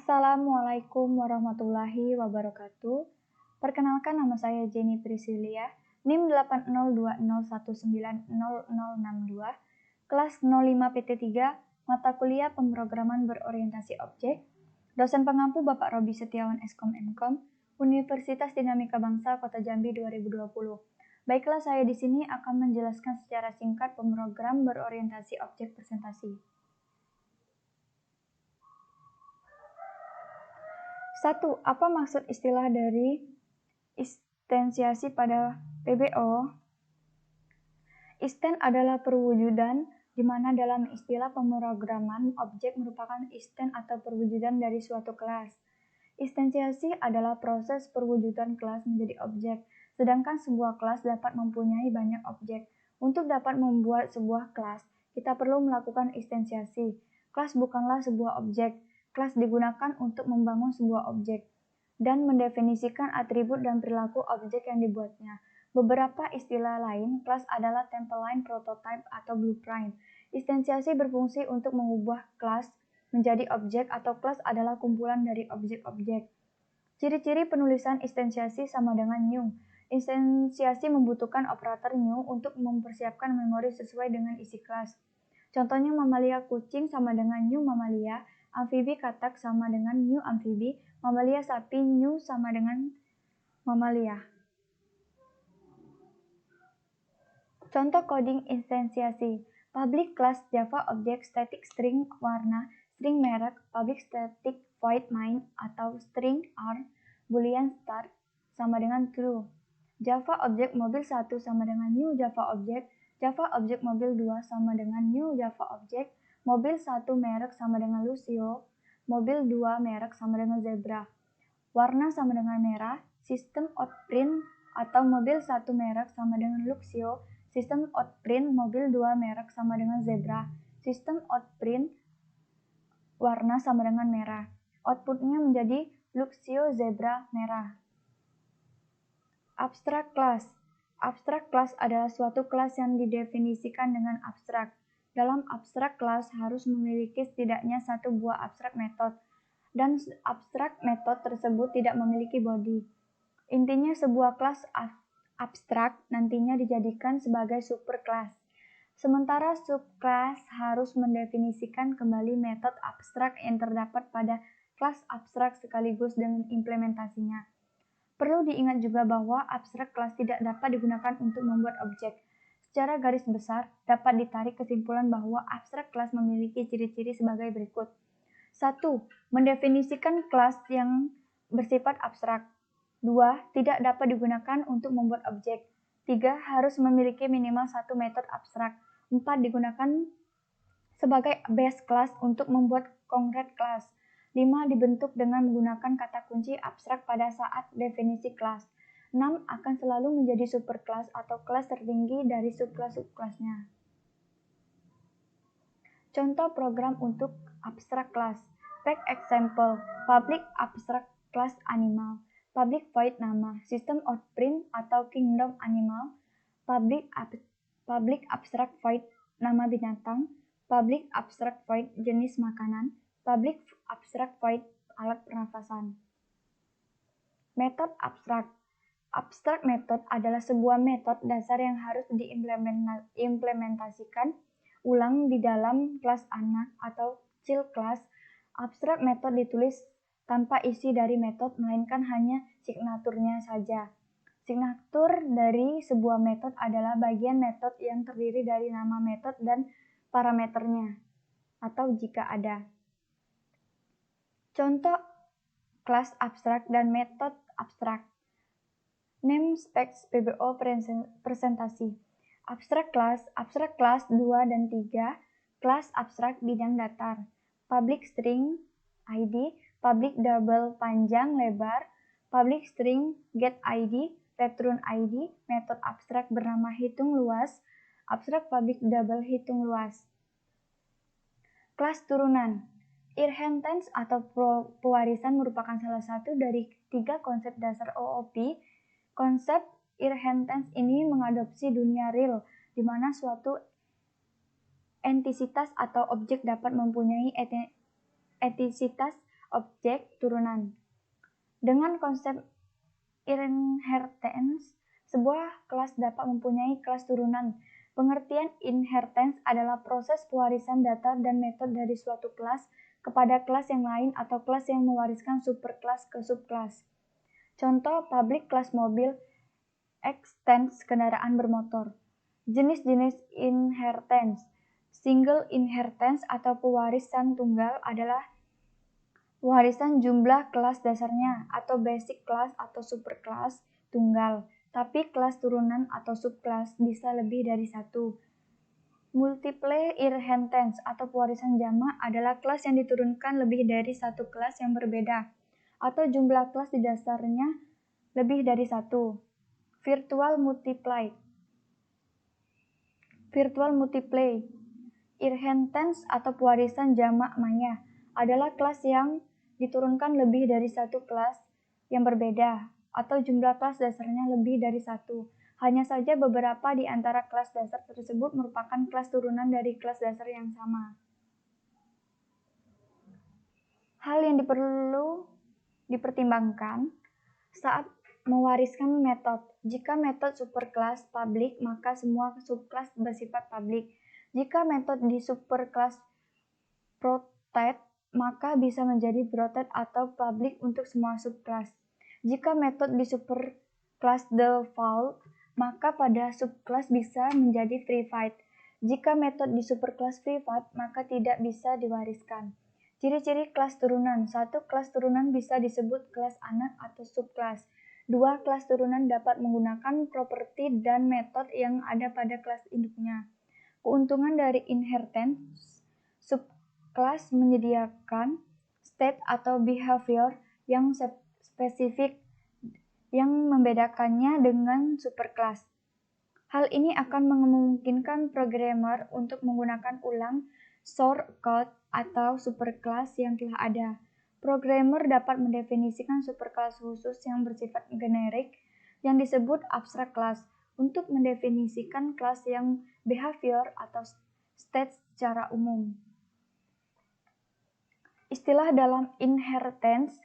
Assalamualaikum warahmatullahi wabarakatuh. Perkenalkan, nama saya Jenny Priscilia, NIM 80201900062, kelas 05 PT3, mata kuliah pemrograman berorientasi objek. Dosen pengampu Bapak Robi Setiawan Eskom Mkom, Universitas Dinamika Bangsa Kota Jambi 2020. Baiklah, saya di sini akan menjelaskan secara singkat pemrogram berorientasi objek presentasi. 1. Apa maksud istilah dari instansiasi pada PBO? Instansi adalah perwujudan di mana dalam istilah pemrograman objek merupakan instansi atau perwujudan dari suatu kelas. Instansiasi adalah proses perwujudan kelas menjadi objek, sedangkan sebuah kelas dapat mempunyai banyak objek. Untuk dapat membuat sebuah kelas, kita perlu melakukan instansiasi. Kelas bukanlah sebuah objek. Kelas digunakan untuk membangun sebuah objek dan mendefinisikan atribut dan perilaku objek yang dibuatnya. Beberapa istilah lain, kelas adalah template, prototype, atau blueprint. Instansiasi berfungsi untuk mengubah kelas menjadi objek atau kelas adalah kumpulan dari objek-objek. Ciri-ciri penulisan instansiasi sama dengan new. Instansiasi membutuhkan operator new untuk mempersiapkan memori sesuai dengan isi kelas. Contohnya mamalia kucing sama dengan new mamalia, amfibi katak sama dengan new amfibi, mamalia sapi new sama dengan mamalia. Contoh coding instansiasi. Public class Java object static string warna, string merek, public static void main atau string r, boolean start sama dengan true. Java object mobil 1 sama dengan new Java object, Java object mobil 2 sama dengan new Java object, mobil 1 merek sama dengan Lucio, mobil 2 merek sama dengan Zebra. Warna sama dengan merah, sistem outprint atau mobil 1 merek sama dengan Luxio, sistem outprint mobil 2 merek sama dengan Zebra, sistem outprint warna sama dengan merah. Outputnya menjadi Luxio Zebra merah. Abstrak class. Abstrak class adalah suatu kelas yang didefinisikan dengan abstrak. Dalam abstrak class harus memiliki setidaknya satu buah abstrak method, dan abstrak method tersebut tidak memiliki body. Intinya sebuah kelas abstrak nantinya dijadikan sebagai superkelas. Sementara subkelas harus mendefinisikan kembali metode abstrak yang terdapat pada kelas abstrak sekaligus dengan implementasinya. Perlu diingat juga bahwa abstrak kelas tidak dapat digunakan untuk membuat objek. Secara garis besar, dapat ditarik kesimpulan bahwa abstrak kelas memiliki ciri-ciri sebagai berikut. 1. Mendefinisikan kelas yang bersifat abstrak. 2. Tidak dapat digunakan untuk membuat objek. 3. Harus memiliki minimal satu metode abstrak. 4. Digunakan sebagai base class untuk membuat concrete class. 5. Dibentuk dengan menggunakan kata kunci abstrak pada saat definisi kelas. 6. Akan selalu menjadi superkelas atau kelas tertinggi dari subkelas-subkelasnya. Contoh program untuk abstrak class. Take example, public abstract class animal, public void nama, system outprint atau kingdom animal, public abstract void nama binatang, public abstract void jenis makanan, public abstract void alat pernafasan. Metode abstrak. Abstrak method adalah sebuah metode dasar yang harus diimplementasikan ulang di dalam kelas anak atau child class. Abstrak method ditulis tanpa isi dari metode, melainkan hanya signaturnya saja. Signatur dari sebuah metode adalah bagian metode yang terdiri dari nama metode dan parameternya, atau jika ada. Contoh kelas abstrak dan metode abstrak. Namespace PBO presentasi. Abstrak kelas 2 dan 3, kelas abstrak bidang datar, public string ID, public double panjang lebar, public string get ID, return ID, metode abstrak bernama hitung luas, abstrak public double hitung luas. Kelas turunan. Inheritance atau pewarisan merupakan salah satu dari 3 konsep dasar OOP. Konsep inheritance ini mengadopsi dunia real, di mana suatu entitas atau objek dapat mempunyai etisitas objek turunan. Dengan konsep inheritance, sebuah kelas dapat mempunyai kelas turunan. Pengertian inheritance adalah proses pewarisan data dan metode dari suatu kelas kepada kelas yang lain atau kelas yang mewariskan superkelas ke subkelas. Contoh public kelas mobil, extends kendaraan bermotor. Jenis-jenis inheritance. Single inheritance atau pewarisan tunggal adalah warisan jumlah kelas dasarnya atau basic class atau superkelas tunggal, tapi kelas turunan atau subkelas bisa lebih dari satu. Multiple inheritance atau pewarisan jamak adalah kelas yang diturunkan lebih dari satu kelas yang berbeda, atau jumlah kelas di dasarnya lebih dari satu. Virtual multiply inheritance atau pewarisan jamak maya adalah kelas yang diturunkan lebih dari satu kelas yang berbeda atau jumlah kelas dasarnya lebih dari satu. Hanya saja beberapa di antara kelas dasar tersebut merupakan kelas turunan dari kelas dasar yang sama. Hal yang perlu dipertimbangkan saat mewariskan metode. Jika metode superkelas publik, maka semua subkelas bersifat publik. Jika metode di superkelas protect, maka bisa menjadi protect atau public untuk semua subkelas. Jika metode di superkelas default, maka pada subkelas bisa menjadi private. Jika metode di superkelas private, maka tidak bisa diwariskan. Ciri-ciri kelas turunan. 1. Kelas turunan bisa disebut kelas anak atau subkelas. 2. Kelas turunan dapat menggunakan properti dan metode yang ada pada kelas induknya. Keuntungan dari inheritance, subkelas menyediakan state atau behavior yang spesifik yang membedakannya dengan superkelas. Hal ini akan memungkinkan programmer untuk menggunakan ulang source code atau superkelas yang telah ada. Programmer dapat mendefinisikan superkelas khusus yang bersifat generik yang disebut abstract class untuk mendefinisikan kelas yang behavior atau state secara umum. Istilah dalam inheritance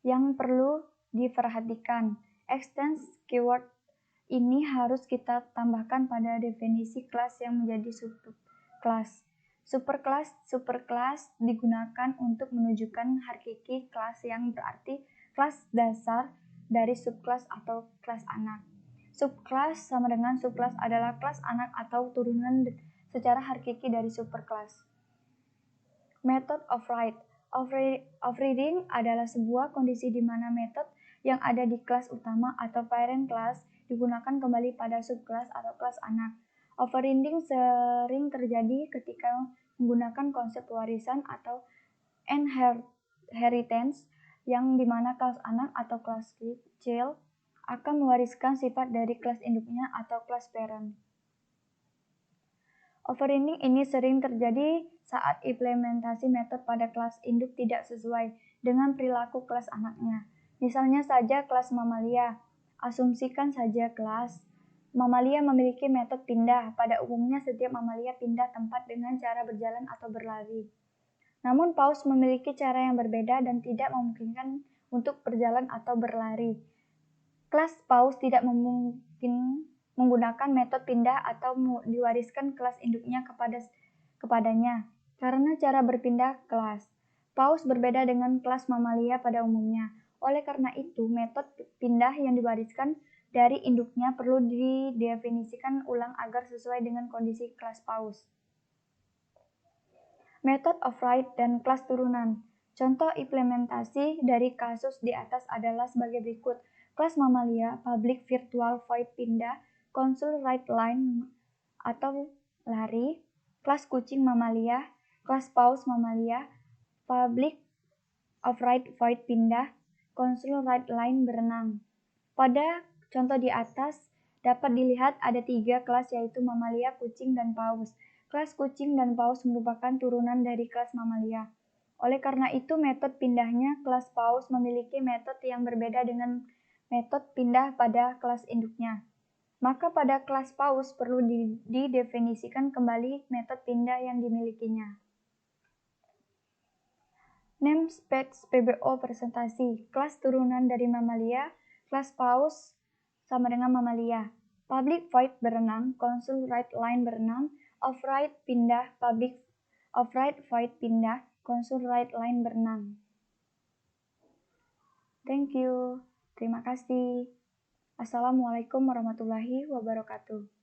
yang perlu diperhatikan. Extends keyword ini harus kita tambahkan pada definisi kelas yang menjadi subkelas. Superkelas digunakan untuk menunjukkan hierarki kelas yang berarti kelas dasar dari subkelas atau kelas anak. Subkelas sama dengan subkelas adalah kelas anak atau turunan secara hierarki dari superkelas. Method overriding adalah sebuah kondisi di mana metode yang ada di kelas utama atau parent class digunakan kembali pada subkelas atau kelas anak. Overriding sering terjadi ketika menggunakan konsep warisan atau inheritance yang dimana kelas anak atau kelas kecil akan mewariskan sifat dari kelas induknya atau kelas parent. Overriding ini sering terjadi saat implementasi metode pada kelas induk tidak sesuai dengan perilaku kelas anaknya. Misalnya saja kelas mamalia. Asumsikan saja kelas mamalia memiliki metode pindah. Pada umumnya setiap mamalia pindah tempat dengan cara berjalan atau berlari. Namun paus memiliki cara yang berbeda dan tidak memungkinkan untuk berjalan atau berlari. Kelas paus tidak mungkin menggunakan metode pindah atau diwariskan kelas induknya kepadanya karena cara berpindah kelas. Paus berbeda dengan kelas mamalia pada umumnya. Oleh karena itu, metode pindah yang diwariskan dari induknya perlu didefinisikan ulang agar sesuai dengan kondisi kelas paus. Method override dan kelas turunan. Contoh implementasi dari kasus di atas adalah sebagai berikut. Kelas mamalia, public virtual void pindah, konsul write line atau lari, kelas kucing mamalia, kelas paus mamalia, public override void pindah, konsul write line berenang. Pada contoh di atas dapat dilihat ada 3 kelas yaitu mamalia, kucing, dan paus. Kelas kucing dan paus merupakan turunan dari kelas mamalia. Oleh karena itu, metode pindahnya kelas paus memiliki metode yang berbeda dengan metode pindah pada kelas induknya. Maka pada kelas paus perlu didefinisikan kembali metode pindah yang dimilikinya. Name Specs PBO presentasi. Kelas turunan dari mamalia, kelas paus sama dengan mamalia. Public void berenang, consul right line berenang, off-right pindah, public off-right void pindah, consul right line berenang. Thank you. Terima kasih. Assalamualaikum warahmatullahi wabarakatuh.